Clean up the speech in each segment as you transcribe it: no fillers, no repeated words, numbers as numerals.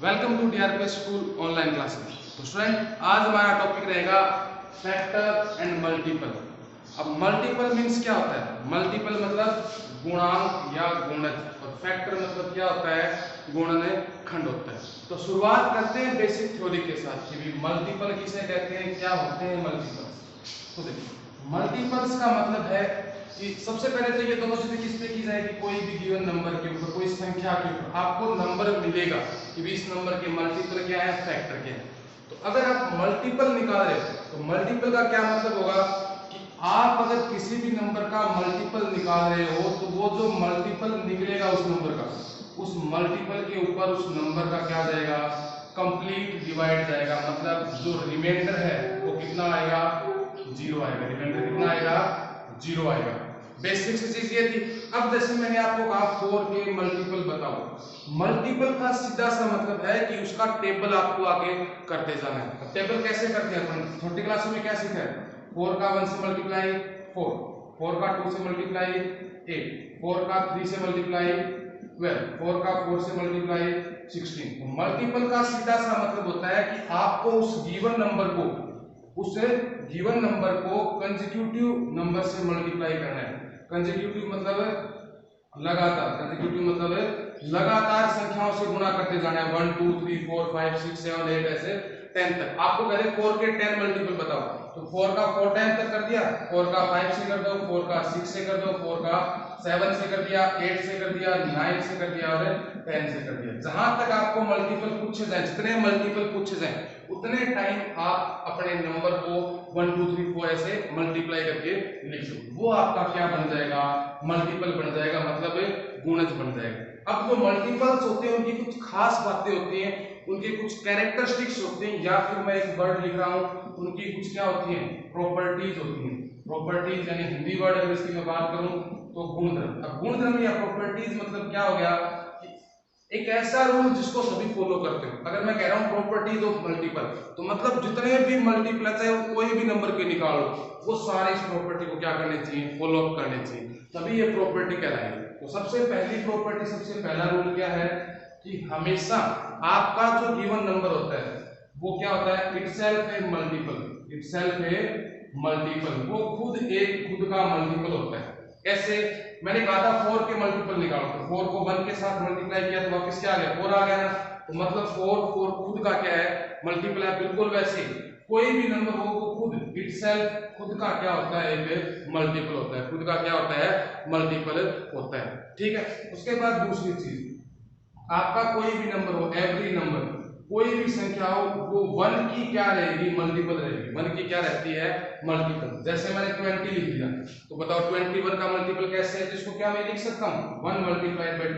Welcome to DRP school online classes. तो student, आज हमारा टॉपिक रहेगा फैक्टर एंड मल्टीपल। अब मल्टीपल मीन्स क्या होता है? मल्टीपल मतलब गुणांक या गुणज, और फैक्टर मतलब क्या होता है? गुणन खंड होता है। तो शुरुआत करते हैं बेसिक थ्योरी के साथ कि भी मल्टीपल किसे कहते हैं, क्या होते हैं मल्टीपल्स। तो देखिए, मल्टीपल्स का मतलब है कि सबसे पहले तो ये दोनों चीजें किस पे की जाएगी, कोई भी गिवन नंबर के ऊपर, कोई संख्या के ऊपर आपको नंबर मिलेगा कि भी इस नंबर के मल्टीपल क्या है, फैक्टर क्या है। तो अगर आप मल्टीपल निकाल रहे हो तो मल्टीपल का क्या मतलब होगा कि आप अगर किसी भी नंबर का मल्टीपल निकाल रहे हो तो वो जो मल्टीपल निकलेगा उस नंबर का, उस मल्टीपल के ऊपर उस नंबर का क्या जाएगा, कंप्लीट डिवाइड जाएगा। मतलब जो रिमाइंडर है वो कितना आएगा, जीरो आएगा। रिमाइंडर कितना आएगा, जीरो आएगा। बेसिक सी चीज ये थी। अब जैसे मैंने आपको कहा 4 के मल्टीपल बताओ, मल्टीपल का सीधा सा मतलब है कि उसका टेबल आपको आगे करते जाना है। तो टेबल कैसे करते हैं अपन, छोटी क्लास में क्या सीखा है? 4 का 1 से मल्टीप्लाई 4, 4 का 2 से मल्टीप्लाई 8, 4 का 3 से मल्टीप्लाई 12, 4 का 4 से मल्टीप्लाई 16। तो मल्टीपल का सीधा सा मतलब होता है कि आपको उस गिवन नंबर को, उस गिवन नंबर को कंसेक्यूटिव नंबर से मल्टीप्लाई करना है। कंसेक्यूटिव मतलब लगातार, कंसेक्यूटिव मतलब लगातार संख्याओं से गुणा करते जाना है। 1 2 3 4 5 6 7 8 ऐसे 10 तक। आपको कह रहे 4 के 10 मल्टीपल बताओ, तो 4 का 4 10 तक कर दिया, 4 का 5 से कर दो, 4 का 6 से कर दो, 4 का 7 से कर दिया, 8 से कर दिया, 9 से कर दिया और 10 से कर दिया। जहां तक आपको मल्टीपल पूछे जाए, जितने मल्टीपल पूछे जाए उतने टाइम आप अपने नंबर को 1 2 3 4 ऐसे मल्टीप्लाई करके लिख दो, वो आपका क्या बन जाएगा, मल्टीपल बन जाएगा, मतलब गुणज बन जाएगा। अब जो मल्टीपल्स होते हैं उनकी कुछ खास बातें होती हैं, उनके कुछ कैरेक्टरिस्टिक्स होते हैं, या फिर मैं एक वर्ड लिख रहा हूं, उनकी कुछ क्या होती हैं, प्रॉपर्टीज होती हैं। प्रॉपर्टीज यानी हिंदी वर्ड अगर इसकी मैं बात करूं तो गुणधर्म। अब गुणधर्म या प्रॉपर्टीज मतलब क्या हो गया, एक ऐसा रूल जिसको सभी फॉलो करते हो। अगर मैं कह रहा हूं प्रॉपर्टीज ऑफ मल्टीपल, तो मतलब जितने भी मल्टीपल है, चाहे कोई भी नंबर के निकालो, वो सारे इस प्रॉपर्टी को क्या करने चाहिए, फॉलो अप करने चाहिए, तभी ये प्रॉपर्टी कहलाएगी। तो सबसे पहली प्रॉपर्टी, सबसे पहला रूल क्या है कि हमेशा आपका जो गिवन नंबर होता है वो क्या होता है, इटसेल्फ ए मल्टीपल। इटसेल्फ ए मल्टीपल, वो खुद का मल्टीपल होता है। कैसे? मैंने कहा था 4 के मल्टीपल निकालो, तो 4 को 1 के साथ मल्टीप्लाई किया तो वापस क्या आ गया, 4 आ गया ना। तो मतलब 4 खुद का क्या है, मल्टीपल है। बिल्कुल वैसे कोई भी नंबर हो वो खुद इटसेल्फ खुद का क्या होता है, एक मल्टीपल होता है। खुद का क्या होता है, मल्टीपल होता है। ठीक है। उसके बाद दूसरी चीज, आपका कोई भी नंबर हो, एवरी नंबर, कोई भी संख्या हो, वो 1 की क्या रहेगी, मल्टीपल रहेगी। 1 की क्या रहती है, मल्टीपल। जैसे मैंने 20 लिख दिया, तो बताओ 21 का मल्टीपल कैसे है, जिसको क्या मैं लिख सकता हूँ, 1 मल्टीप्लाइड बाई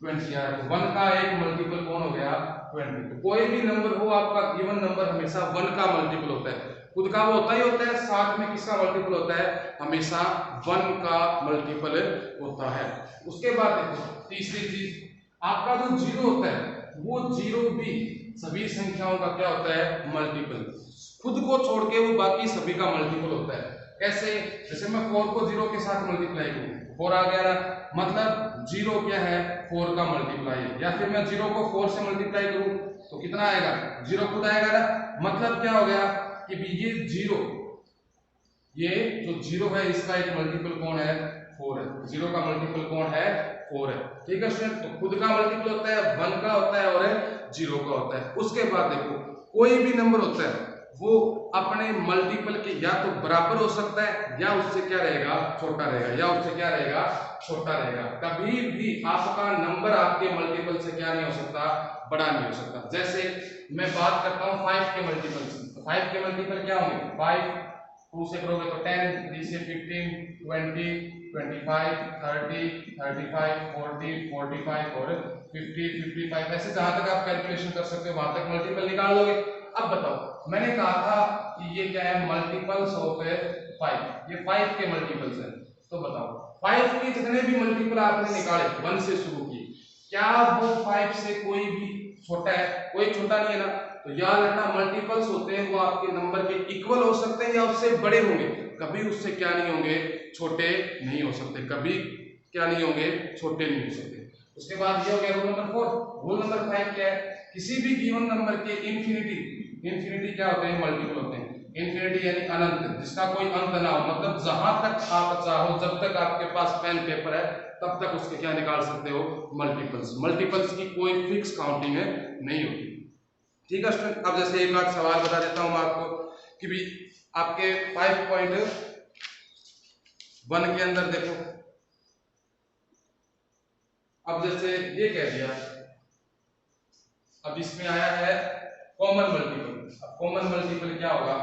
20 आ रहा है। 1 का एक मल्टीपल कौन हो गया, 20। तो कोई भी नंबर हो आपका, गिवन नंबर हमेशा 1 का मल्टीपल होता है। खुद का वो होता ही होता है, साथ में किसका मल्टीपल होता है, हमेशा 1 का मल्टीपल होता है। उसके बाद देखो तीसरी चीज, आपका जो जीरो होता है वो जीरो भी सभी संख्याओं का क्या होता है, मल्टीपल। खुद को छोड़ के वो बाकी सभी का मल्टीपल होता है। कैसे? जैसे मैं 4 को 0 के साथ मल्टीप्लाई करूं, 4 आ गया ना, मतलब 0 क्या है, 4 का मल्टीप्लाई है। या फिर मैं 0 को 4 से मल्टीप्लाई करूं तो कितना आएगा, 0 खुद आएगा ना। मतलब क्या हो गया कि ये 0, ये जो 0 है इसका एक मल्टीपल कौन है, 4 है। 0 का मल्टीपल कौन है, 4 है। ठीक है स्टूडेंट, तो खुद का मल्टीपल होता है, 1 का होता है और 0 का होता है। उसके बाद देखो कोई भी नंबर होता है वो अपने मल्टीपल के या तो बराबर हो सकता है या उससे क्या रहेगा, छोटा रहेगा, या उससे क्या रहेगा, छोटा रहेगा। कभी भी आपका नंबर आपके मल्टीपल से क्या नहीं हो सकता, बड़ा नहीं हो सकता। जैसे मैं बात करता हूं 5 के मल्टीपल से, तो 5 के मल्टीपल क्या होंगे, 5 2 से करोगे तो 10, 3 से 15, 20, 25, 30, 35, 40, 45 और 50, 55, ऐसे जहां तक आप कैलकुलेशन कर सकते हो वहां तक मल्टीपल निकाल लोगे। अब बताओ, मैंने कहा था कि ये क्या है, मल्टीपल्स ऑफ 5, ये 5 के मल्टीपल्स है। तो बताओ 5 के जितने भी मल्टीपल आपने निकाले 1 से शुरू किए, क्या वो 5 से कोई भी छोटा है, कोई छोटा नहीं है ना। तो याद रखना मल्टीपल्स होते हैं वो आपके नंबर के इक्वल हो सकते हैं या उससे बड़े होंगे, कभी उससे क्या नहीं होंगे, छोटे नहीं हो सकते, कभी क्या नहीं होंगे, छोटे नहीं हो सकते। उसके बाद ये हो गया रूल नंबर 4। रूल नंबर 5 क्या है, किसी भी गिवन नंबर के इंफिनिटी क्या होते हैं, मल्टीपल होते हैं। इंफिनिटी यानी अनंत, जिसका कोई अंत ना हो, मतलब जहां तक आप चाहो, जब तक आपके पास पेन पेपर है तब तक उसके क्या निकाल सकते हो, मल्टीपल्स। मल्टीपल्स की कोई फिक्स काउंटिंग है नहीं होती। ठीक है स्टूडेंट, अब जैसे एक बात सवाल बता देता हूं मैं आपको कि भी आपके 5.1 के अंदर देखो, अब जैसे ये कह दिया, अब इसमें आया है कॉमन मल्टीपल। अब कॉमन मल्टीपल क्या होगा,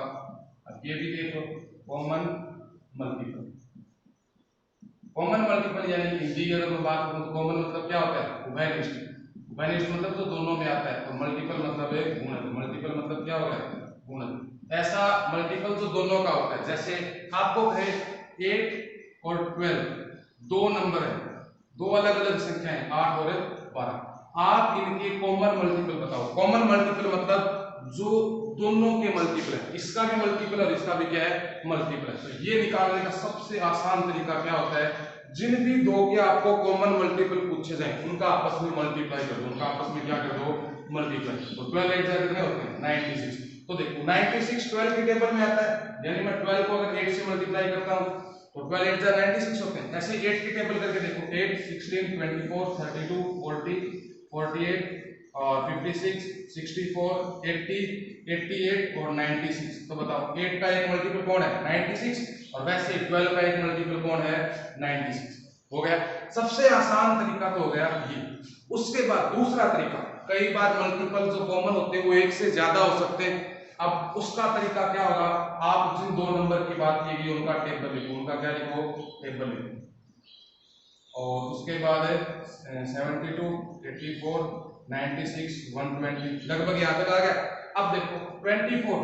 अब ये भी देखो, कॉमन मल्टीपल। कॉमन मल्टीपल यानी हिंदी अगर मैं बात करूं तो कॉमन मतलब क्या होता है, उभयनिष्ठ। उभयनिष्ठ मतलब तो दोनों में आता है, और मल्टीपल मतलब है गुणन। मल्टीपल मतलब क्या हो गया, गुणन। ऐसा मल्टीपल जो दोनों का होता है, जैसे आपको कहे 8 और 12 दो नंबर है, दो अलग अलग संख्या है, 8 और 12, आप इनके कॉमन मल्टीपल बताओ। कॉमन मल्टीपल मतलब जो दोनों के मल्टीपल है, इसका भी मल्टीपल और इसका भी क्या है, मल्टीपल है। तो ये निकालने का सबसे आसान तरीका क्या होता है, जिन भी दो के आपको कॉमन मल्टीपल पूछे जाए उनका आपस में मल्टीप्लाई कर दो, उनका आपस में क्या कर दो, मल्टीप्लाई। तो 12 8 कितने होते हैं, 96। तो देखो 96 12 की टेबल में आता है, यानी मैं 12 को अगर 8 से मल्टीप्लाई करता हूं तो 12 8 96 होते हैं। ऐसे 8 की टेबल करके देखो, 8 16 24 32 40 48 और 56 64 80 88 और 96। तो बताओ 8 का एक मल्टीपल कौन है, 96, और वैसे 12 का एक मल्टीपल कौन है, 96। हो गया, सबसे आसान तरीका तो हो गया ये। उसके बाद दूसरा तरीका, कई बार मल्टीपल जो कॉमन होते हैं वो एक से ज्यादा हो सकते हैं। अब उसका तरीका क्या होगा, आप जिन दो नंबर की बात की गई उनका टेबल लिखो, उनका क्या लिखो, टेबल लिखो। और उसके बाद है 72 84 96 120, लगभग यहाँ तक आ गया। अब देखो 24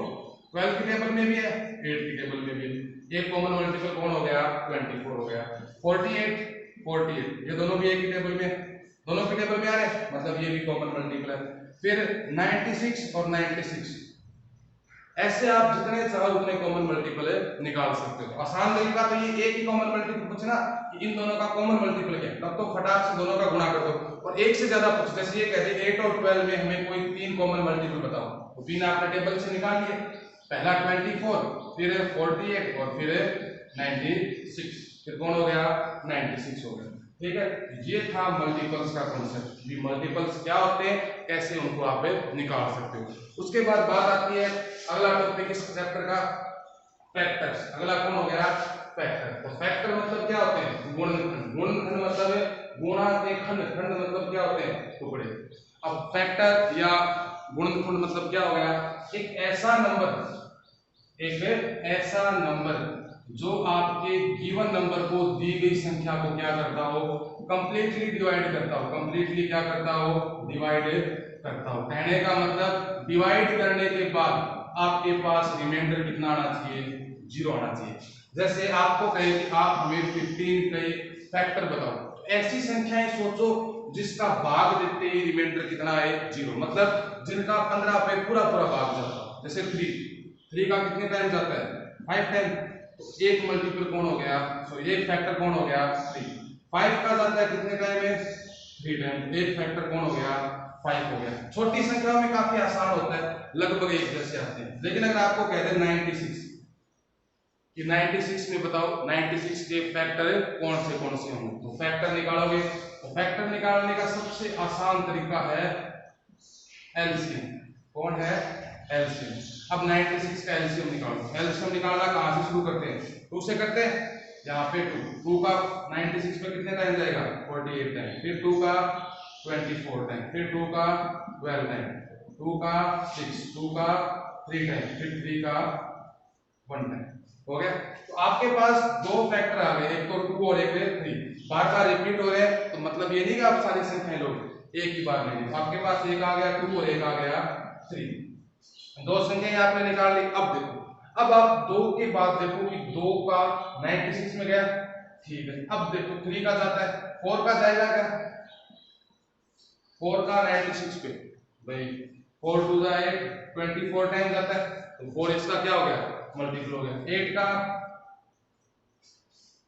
12 की टेबल में भी है, 8 की टेबल में भी है, एक कॉमन मल्टीपल कौन हो गया, 24 हो गया। 48 48 ये दोनों भी एक ही टेबल में, दोनों की टेबल में आ रहे हैं, मतलब ये भी कॉमन मल्टीपल है। फिर 96 और 96, ऐसे आप जितने चाहो उतने कॉमन मल्टीपल निकाल सकते हो। आसान तरीका तो ये, एक ही कॉमन मल्टीपल पूछना कि इन दोनों का कॉमन मल्टीपल क्या है, तब तो फटाक से दोनों का गुणा कर दो। और एक से ज्यादा पूछ, जैसे ये कहते हैं 8 और 12 में हमें कोई तीन कॉमन मल्टीपल बताओ, तो तीन आपने टेबल से निकाल लिए, पहला 24, फिर 48 और फिर 96, फिर कौन हो गया, 96 हो गया। ठीक है, ये था मल्टीपल्स का कॉन्सेप्ट, भी मल्टीपल्स क्या होते हैं, कैसे उनको आप निकाल सकते हो। उसके बाद बात आती है अगला टॉपिक इस चैप्टर का, फैक्टर्स। अगला कौन हो गया, फैक्टर। तो फैक्टर मतलब क्या होते हैं, गुणनखंड। गुणनखंड मतलब है गुणा के खंड, खंड मतलब क्या होते हैं, टुकड़े। अब फैक्टर या गुणनखंड मतलब क्या हो गया, एक ऐसा नंबर जो आपके गिवन नंबर को, दी गई संख्या को क्या करता हो, कंप्लीटली डिवाइड करता हो। कंप्लीटली क्या करता हो, डिवाइड करता हो। कहने का मतलब डिवाइड करने के बाद आपके पास रिमाइंडर कितना आना चाहिए, 0 आना चाहिए। जैसे आपको कहे कि आप हमें 15 के फैक्टर बताओ, तो ऐसी संख्याएं सोचो जिसका भाग देते ही रिमाइंडर कितना है, 0, मतलब जिनका 15 पे पूरा पूरा भाग जाता है। जैसे 3 का कितने टाइम जाता है, 5 टाइम, तो एक मल्टीपल कौन हो गया, सॉरी एक फैक्टर कौन हो गया, 3। 5 का जाता है कितने टाइम में, 3 टाइम, एक फैक्टर कौन हो गया, 5 हो गया। छोटी संख्याओं में काफी आसान होता है, लगभग एक जैसे आते हैं। लेकिन अगर आपको कह दे 96 कि 96 में बताओ 96 के फैक्टर कौन से होंगे, तो फैक्टर निकालोगे, तो फैक्टर निकालने का सबसे आसान तरीका है एलसीएम। कौन है, एलसीएम। अब 96 का एलसीएम निकालो। एलसीएम निकालना कहां से शुरू करते हैं, 2 से करते हैं, यहाँ पे 2 का 96 पे कितने टाइम जाएगा, 48 टाइम, फिर 2 का 24 टाइम, फिर 2 का 12 टाइम, 2 का 6, 2 का 3 टाइम, फिर 3 का 1 टाइम। हो गया, तो आपके पास दो फैक्टर आ गए, एक तो 2 और एक 3, बार बार रिपीट हो रहे हैं, तो मतलब ये नहीं कि आप सारी संख्याएं लोगे, एक ही बार नहीं, आपके पास एक आ गया 2 और एक आ गया 3, दो संख्याएं आपने निकाल ली। अब देखो, अब आप 2 के बाद देखो कि 2 का 96 में गया, ठीक है। अब देखो 3 का जाता है, 4 का जाएगा क्या, 4 का 96 पे, भाई 4 2 जा 8, 24 टाइम जाता है, तो 4 इसका क्या हो गया, मल्टीपल हो गया। 8 का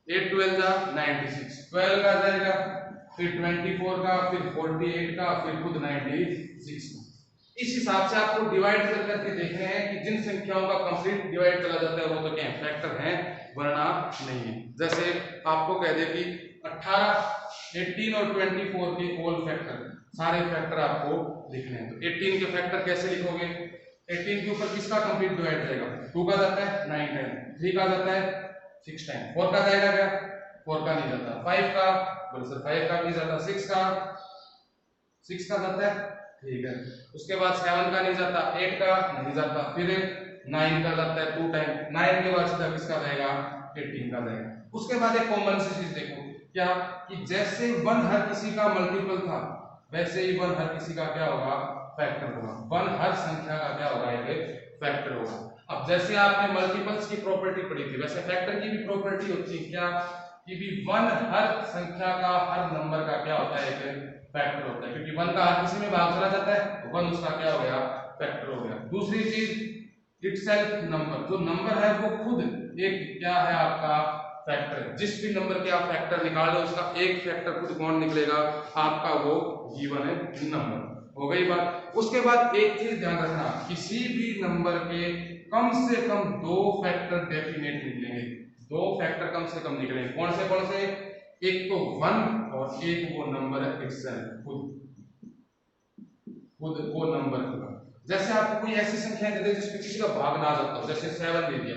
8 12 जा 96, 12 का जाएगा, फिर 24 का, फिर 48 का, फिर खुद 96 का। इस हिसाब से आपको डिवाइड कर करके देखने हैं कि जिन संख्याओं का कंप्लीट डिवाइड चला जाता है वो तो क्या है, फैक्टर हैं, वरना नहीं है। जैसे आपको कह दे कि 18, 18 और 24 के होल फैक्टर, सारे फैक्टर आपको लिखने हैं। तो 18 के फैक्टर कैसे लिखोगे? 18 के ऊपर किसका कंप्लीट डिवाइड जाएगा? 2 का जाता है 9 10, 3 का जाता है 6 10, 4 का जाएगा क्या? 4 का नहीं जाता, 5 का बोले सर 5 का नहीं जाता, 6 का जाता है, ठीक है। उसके बाद 7 का नहीं जाता, 8 का नहीं जाता, फिर 9 का जाता है 2 टाइम, 9 के बाद सीधा किसका जाएगा? 18 का जाएगा। उसके बाद एक कॉमन सी चीज देखो क्या, कि जैसे 1 हर किसी का मल्टीपल था वैसे ही 1 हर किसी का क्या होगा? फैक्टर होगा। 1 हर संख्या का क्या होगा? एक फैक्टर होगा। अब जैसे आपने मल्टीपल्स की प्रॉपर्टी पढ़ी थी वैसे फैक्टर की भी प्रॉपर्टी होती है क्या, कि भी 1 हर संख्या का, हर नंबर का क्या होता है? एक फैक्टर होता है, क्योंकि 1 का हर किसी में भाग चला जाता है तो 1 उसका क्या हो गया? फैक्टर हो गया। दूसरी चीज इटसेल्फ नंबर, जो नंबर है वो खुद एक क्या है? आपका फैक्टर। जिस भी नंबर के आप फैक्टर निकाल रहे हो उसका एक फैक्टर खुद कौन निकलेगा? आपका वो गिवन है नंबर। हो गई बात। उसके बाद एक चीज ध्यान रखना, किसी भी नंबर के कम से कम 2 फैक्टर डेफिनेट निकलेंगे। 2 फैक्टर कम से कम निकलेंगे। कौन से? एक तो 1 और एक वो नंबर है इटसेल्फ, खुद वो नंबर होगा। जैसे आपको कोई ऐसी संख्या दे दे जिसमें किसी का भाग ना आ जाता हो, जैसे 7 दे दिया,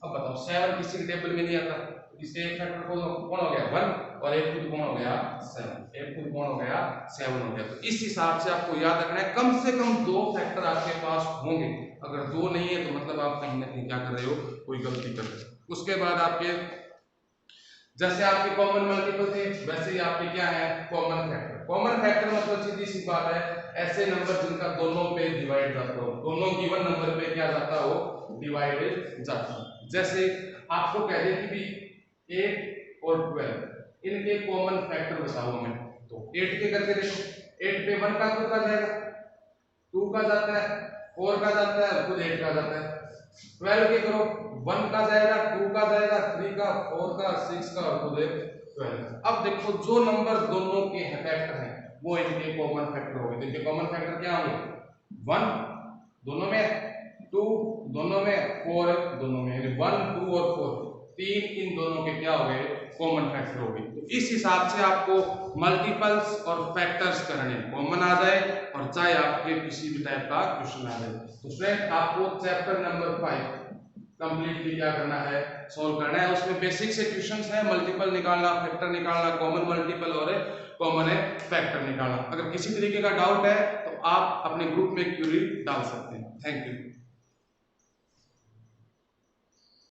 अब बताओ 7 किसी के टेबल में नहीं आता, इसके एक फैक्टर कौन हो गया? 1 और एक खुद कौन हो गया? 7, एक खुद कौन हो गया? 7 हो गया। तो इस हिसाब से आपको याद रखना है कम से कम 2 फैक्टर आपके पास होंगे। अगर 2 नहीं है तो मतलब आप कहीं ना कहीं क्या कर रहे हो? कोई गलती कर रहे हो। उसके बाद आपके जैसे आपके कॉमन मल्टीपल थे वैसे ही आपके क्या है? Common factor. कॉमन फैक्टर मतलब सीधी सी बात है, ऐसे नंबर जिनका दोनों पे डिवाइड जाता हो, दोनों गिवन नंबर पे क्या जाता हो? डिवाइड जाता हो। जैसे आपको कह दे कि भी 8 और 12 इनके कॉमन फैक्टर बताओ हमें, तो 8 के करके देखो, 8 पे 1 का खुद का जाएगा, 2 का जाता है, 4 का जाता है, खुद 8 का जाता है। 12 के करो, 1 का जाएगा, 2 का जाएगा, 3 का, 4 का, 6 का और खुद 12। अब देखो जो नंबर दोनों के फैक्टर हैं वो इनके कॉमन फैक्टर हो गए। देखिए कॉमन फैक्टर क्या होंगे? 1 दोनों में, 2 दोनों में, 4 दोनों में, यानी 1 2 और 4 तीन इन दोनों के क्या हो गए? कॉमन फैक्टर हो गए। तो इस हिसाब से आपको मल्टीपल्स और फैक्टर्स करने कॉमन आ जाए और चाहे आपके किसी भी टाइप का क्वेश्चन आ जाए। तो फ्रेंड आपको चैप्टर नंबर 5 कंप्लीटली क्या करना है? सॉल्व करना है। उसमें बेसिक से क्वेश्चंस है, मल्टीपल निकालना, फैक्टर निकालना, कॉमन मल्टीपल और कॉमन है फैक्टर निकालना। अगर किसी तरीके का डाउट है तो आप अपने ग्रुप में क्वेरी डाल सकते हैं। Thank you.